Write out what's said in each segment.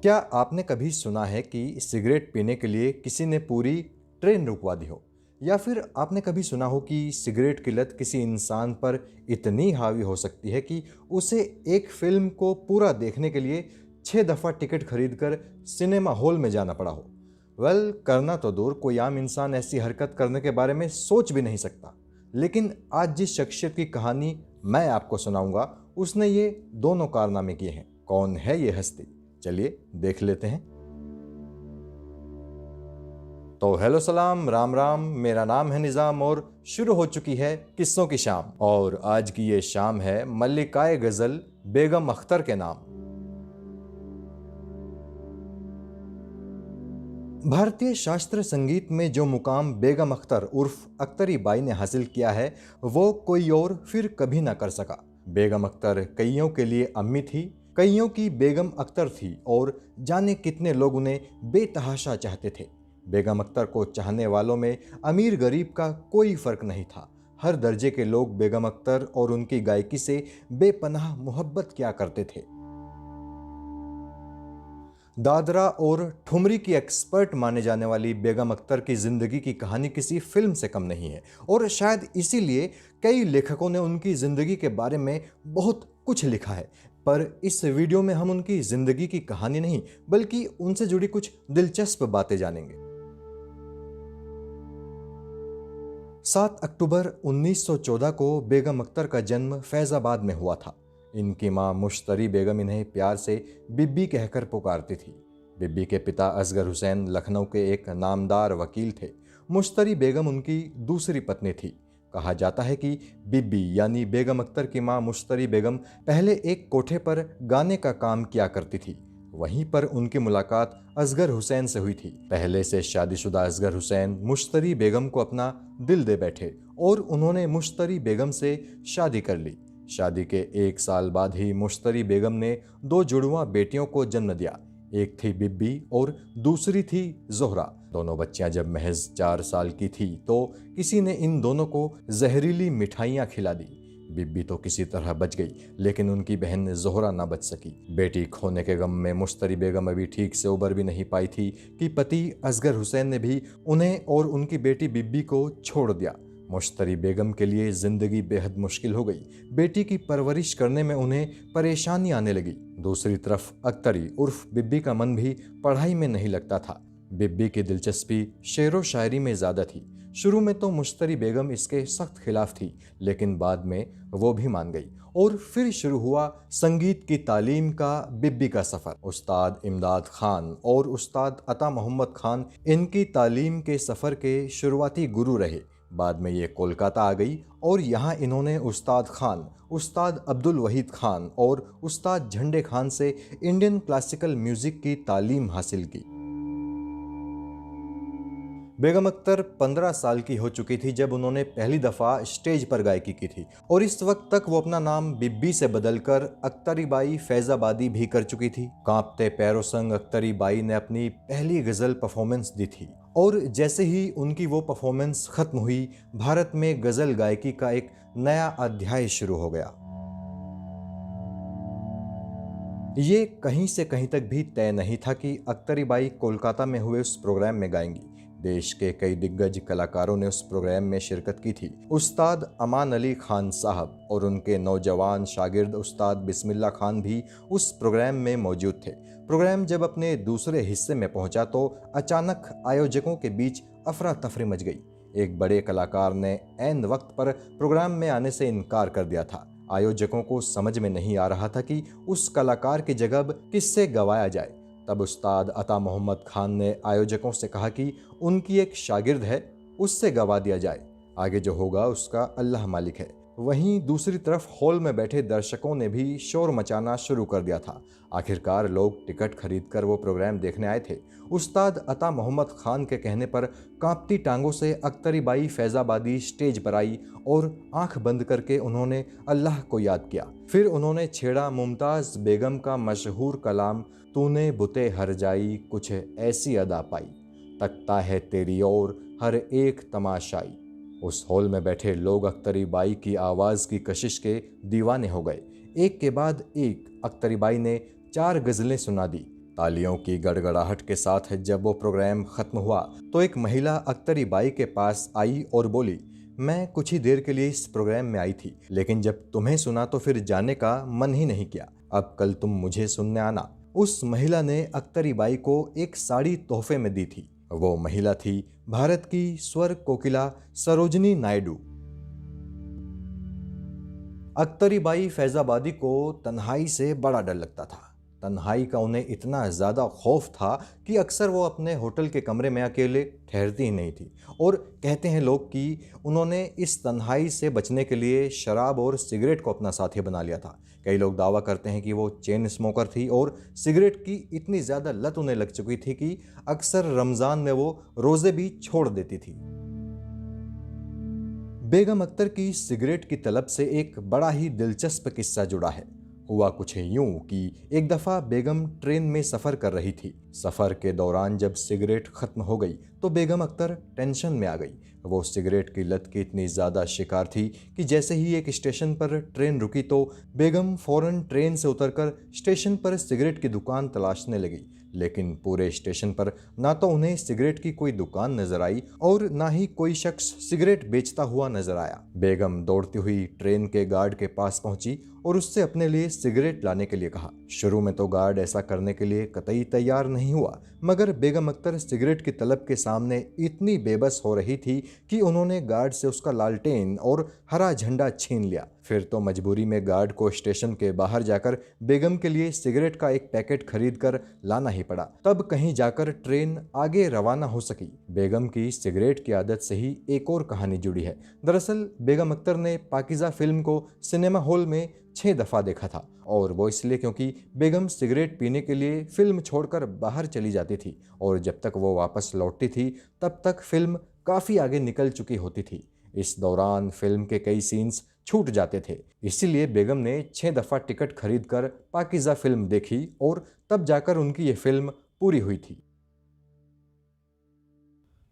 क्या आपने कभी सुना है कि सिगरेट पीने के लिए किसी ने पूरी ट्रेन रुकवा दी हो? या फिर आपने कभी सुना हो कि सिगरेट की लत किसी इंसान पर इतनी हावी हो सकती है कि उसे एक फिल्म को पूरा देखने के लिए 6 दफ़ा टिकट खरीदकर सिनेमा हॉल में जाना पड़ा हो? करना तो दूर, कोई आम इंसान ऐसी हरकत करने के बारे में सोच भी नहीं सकता। लेकिन आज जिस शख्सियत की कहानी मैं आपको सुनाऊंगा, उसने ये दोनों कारनामे किए हैं। कौन है ये हस्ती? चलिए देख लेते हैं। तो हेलो, सलाम, राम राम। मेरा नाम है निज़ाम और शुरू हो चुकी है किस्सों की शाम। और आज की ये शाम है मल्लिकाए गजल बेगम अख्तर के नाम। भारतीय शास्त्रीय संगीत में जो मुकाम बेगम अख्तर उर्फ अख्तरी बाई ने हासिल किया है, वो कोई और फिर कभी ना कर सका। बेगम अख्तर कईयों के लिए अम्मी थी, कईयों की बेगम अख्तर थी और जाने कितने लोग उन्हें बेतहाशा चाहते थे। बेगम अख्तर को चाहने वालों में अमीर गरीब का कोई फर्क नहीं था। हर दर्जे के लोग बेगम अख्तर और उनकी गायकी से बेपनाह मोहब्बत किया करते थे। दादरा और ठुमरी की एक्सपर्ट माने जाने वाली बेगम अख्तर की जिंदगी की कहानी किसी फिल्म से कम नहीं है, और शायद इसीलिए कई लेखकों ने उनकी जिंदगी के बारे में बहुत कुछ लिखा है। पर इस वीडियो में हम उनकी जिंदगी की कहानी नहीं, बल्कि उनसे जुड़ी कुछ दिलचस्प बातें जानेंगे। 7 अक्टूबर 1914 को बेगम अख्तर का जन्म फैजाबाद में हुआ था। इनकी मां मुश्तरी बेगम इन्हें प्यार से बिब्बी कहकर पुकारती थी। बिब्बी के पिता असगर हुसैन लखनऊ के एक नामदार वकील थे। मुश्तरी बेगम उनकी दूसरी पत्नी थी। कहा जाता है कि बिब्बी यानी बेगम अख्तर की मां मुश्तरी बेगम पहले एक कोठे पर गाने का काम किया करती थी। वहीं पर उनकी मुलाकात असगर हुसैन से हुई थी। पहले से शादीशुदा असगर हुसैन मुश्तरी बेगम को अपना दिल दे बैठे और उन्होंने मुश्तरी बेगम से शादी कर ली। शादी के 1 साल बाद ही मुश्तरी बेगम ने 2 जुड़वा बेटियों को जन्म दिया। एक थी बिब्बी और दूसरी थी जोहरा। दोनों बच्चियां जब महज 4 साल की थी तो किसी ने इन दोनों को जहरीली मिठाइयां खिला दी। बिब्बी तो किसी तरह बच गई, लेकिन उनकी बहन जोहरा ना बच सकी। बेटी खोने के गम में मुश्तरी बेगम अभी ठीक से उबर भी नहीं पाई थी कि पति असगर हुसैन ने भी उन्हें और उनकी बेटी बिब्बी को छोड़ दिया। मुश्तरी बेगम के लिए जिंदगी बेहद मुश्किल हो गई। बेटी की परवरिश करने में उन्हें परेशानी आने लगी। दूसरी तरफ अख्तरी उर्फ बिब्बी का मन भी पढ़ाई में नहीं लगता था। बिब्बी की दिलचस्पी शेरो शायरी में ज्यादा थी। शुरू में तो मुश्तरी बेगम इसके सख्त खिलाफ थी, लेकिन बाद में वो भी मान गई और फिर शुरू हुआ संगीत की तालीम का बिब्बी का सफर। उस्ताद इमदाद खान और उस्ताद अता मोहम्मद खान इनकी तालीम के सफर के शुरुआती गुरु रहे। बाद में ये कोलकाता आ गई और यहाँ इन्होंने उस्ताद खान, उस्ताद अब्दुल वहीद खान और उस्ताद झंडे खान से इंडियन क्लासिकल म्यूजिक की तालीम हासिल की। बेगम अख्तर 15 साल की हो चुकी थी जब उन्होंने पहली दफा स्टेज पर गायकी की थी, और इस वक्त तक वो अपना नाम बिब्बी से बदलकर अख्तरी बाई फैजाबादी भी कर चुकी थी। कांपते पैरों संग अख्तरी बाई ने अपनी पहली गजल परफॉर्मेंस दी थी, और जैसे ही उनकी वो परफॉर्मेंस खत्म हुई, भारत में गजल गायकी का एक नया अध्याय शुरू हो गया। ये कहीं से कहीं तक भी तय नहीं था कि अख्तरी बाई कोलकाता में हुए उस प्रोग्राम में गाएंगी। देश के कई दिग्गज कलाकारों ने उस प्रोग्राम में शिरकत की थी। उस्ताद अमान अली खान साहब और उनके नौजवान शागिर्द उस्ताद बिस्मिल्लाह खान भी उस प्रोग्राम में मौजूद थे। प्रोग्राम जब अपने दूसरे हिस्से में पहुंचा तो अचानक आयोजकों के बीच अफरा तफरी मच गई। एक बड़े कलाकार ने ऐन वक्त पर प्रोग्राम में आने से इनकार कर दिया था। आयोजकों को समझ में नहीं आ रहा था कि उस कलाकार की जगह अब किससे गवाया जाए। तब उस्ताद अता मोहम्मद खान ने आयोजकों से कहा कि उनकी एक शागिर्द है, उससे गवा दिया जाए, आगे जो होगा उसका अल्लाह मालिक है। वहीं दूसरी तरफ हॉल में बैठे दर्शकों ने भी शोर मचाना शुरू कर दिया था। आखिरकार लोग टिकट खरीदकर वो प्रोग्राम देखने आए थे। उस्ताद अता मोहम्मद खान के कहने पर कांपती टांगों से अख्तरी बाई फैजाबादी स्टेज पर आई और आंख बंद करके उन्होंने अल्लाह को याद किया। फिर उन्होंने छेड़ा मुमताज बेगम का मशहूर कलाम, तूने बुते हर जाई कुछ ऐसी अदा पाई, तकता है तेरी ओर हर एक तमाशाई। उस हॉल में बैठे लोग अख्तरी बाई की आवाज़ की कशिश के दीवाने हो गए। एक के बाद एक अख्तरी बाई ने 4 गज़लें सुना दी। तालियों की गड़गड़ाहट के साथ जब वो प्रोग्राम खत्म हुआ तो एक महिला अख्तरी बाई के पास आई और बोली, मैं कुछ ही देर के लिए इस प्रोग्राम में आई थी, लेकिन जब तुम्हें सुना तो फिर जाने का मन ही नहीं किया। अब कल तुम मुझे सुनने आना। उस महिला ने अख्तरी बाई को एक साड़ी तोहफे में दी थी। वो महिला थी भारत की स्वर कोकिला सरोजनी नायडू। अख्तरी बाई फैजाबादी को तन्हाई से बड़ा डर लगता था। तन्हाई का उन्हें इतना ज़्यादा खौफ था कि अक्सर वो अपने होटल के कमरे में अकेले ठहरती ही नहीं थी। और कहते हैं लोग कि उन्होंने इस तन्हाई से बचने के लिए शराब और सिगरेट को अपना साथी बना लिया था। कई लोग दावा करते हैं कि वो चेन स्मोकर थी और सिगरेट की इतनी ज़्यादा लत उन्हें लग चुकी थी कि अक्सर रमज़ान में वो रोज़े भी छोड़ देती थी। बेगम अख्तर की सिगरेट की तलब से एक बड़ा ही दिलचस्प किस्सा जुड़ा है। हुआ कुछ यूं कि एक दफ़ा बेगम ट्रेन में सफ़र कर रही थी। सफ़र के दौरान जब सिगरेट ख़त्म हो गई तो बेगम अख्तर टेंशन में आ गई। वो सिगरेट की लत की इतनी ज़्यादा शिकार थी कि जैसे ही एक स्टेशन पर ट्रेन रुकी तो बेगम फ़ौरन ट्रेन से उतरकर स्टेशन पर सिगरेट की दुकान तलाशने लगी। लेकिन पूरे स्टेशन पर ना तो उन्हें सिगरेट की कोई दुकान नजर आई और ना ही कोई शख्स सिगरेट बेचता हुआ नजर आया। बेगम दौड़ती हुई ट्रेन के गार्ड के पास पहुंची और उससे अपने लिए सिगरेट लाने के लिए कहा। शुरू में तो गार्ड ऐसा करने के लिए कतई तैयार नहीं हुआ, मगर बेगम अख्तर सिगरेट की तलब के सामने इतनी बेबस हो रही थी कि उन्होंने गार्ड से उसका लालटेन और हरा झंडा छीन लिया। फिर तो मजबूरी में गार्ड को स्टेशन के बाहर जाकर बेगम के लिए सिगरेट का एक पैकेट खरीद कर लाना ही पड़ा। तब कहीं जाकर ट्रेन आगे रवाना हो सकी। बेगम की सिगरेट की आदत से ही एक और कहानी जुड़ी है। दरअसल बेगम अख्तर ने पाकीज़ा फिल्म को सिनेमा हॉल में 6 दफ़ा देखा था, और वो इसलिए क्योंकि बेगम सिगरेट पीने के लिए फिल्म छोड़कर बाहर चली जाती थी और जब तक वो वापस लौटती थी तब तक फिल्म काफ़ी आगे निकल चुकी होती थी। इस दौरान फिल्म के कई सीन्स छूट जाते थे, इसीलिए बेगम ने 6 दफ़ा टिकट खरीदकर पाकीज़ा फिल्म देखी और तब जाकर उनकी ये फिल्म पूरी हुई थी।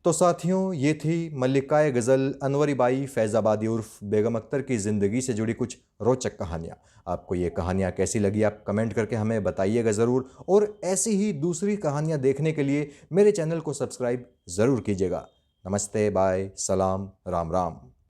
तो साथियों, ये थी मल्लिकाए गज़ल अनवरी बाई फैज़ाबादी उर्फ बेगम अख्तर की ज़िंदगी से जुड़ी कुछ रोचक कहानियाँ। आपको ये कहानियाँ कैसी लगी आप कमेंट करके हमें बताइएगा ज़रूर, और ऐसी ही दूसरी कहानियाँ देखने के लिए मेरे चैनल को सब्सक्राइब ज़रूर कीजिएगा। नमस्ते, बाय, सलाम, राम राम।